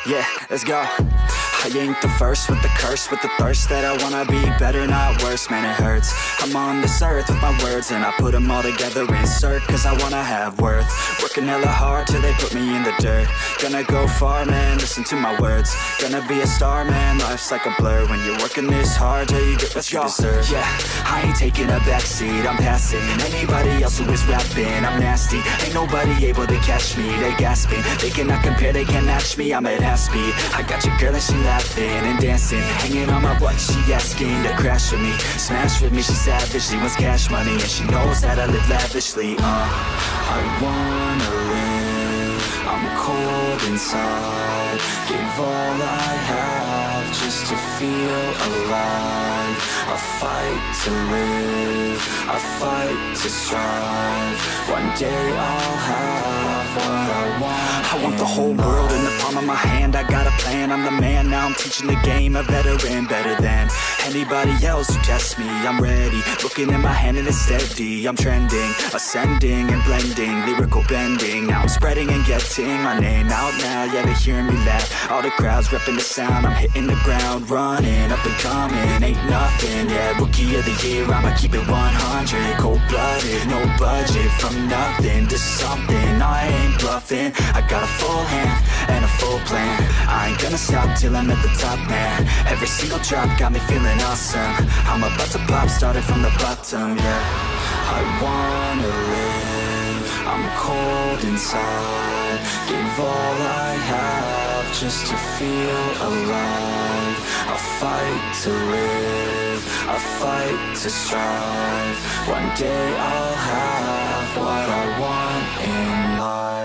Yeah, let's go. I ain't the first with the curse, with the thirst that I wanna be better, not worse, man it hurts. I'm on this earth with my words and I put them all together, insert, cause I wanna have worth. Working hella hard till they put me in the dirt. Gonna go far, man, listen to my words. Gonna be a star, man, life's like a blur. When you're working this hard, yeah, you get what you deserve. Yeah, I ain't taking a backseat, I'm passing anybody else who is rapping. I'm nasty, ain't nobody able to catch me. They gasping, they cannot compare, they can't match me. I'm at half speed, I got your girl and she laughing and dancing, hanging on my butt, she asking to crash with me, smash with me, she savage, she wants cash money, and she knows that I live lavishly. I wanna live, I'm cold inside, give all I have just to feel alive. I fight to live, I fight to strive, one day I'll have what I want. I want the whole world in the palm of my hand, I got a plan, I'm the man, now I'm teaching the game, a veteran, better than anybody else who tests me. I'm ready, looking at my hand and it's steady, I'm trending, ascending and blending, lyrical bending, now I'm spreading and getting my name out now, yeah they hearing me laugh, all the crowds repping the sound, I'm hitting the ground, running, up and coming, ain't nothing, yeah, rookie of the year, I'ma keep it 100, cold-blooded, no budget, from nothing to something, I ain't bluffing, I got a full hand and a full plan, I ain't gonna stop till I'm at the top, man, every single drop got me feeling awesome, I'm about to pop, started from the bottom, yeah, I wanna live, I'm cold inside, give all I have just to feel alive, I fight to live, I fight to strive, one day I'll have what I want in life.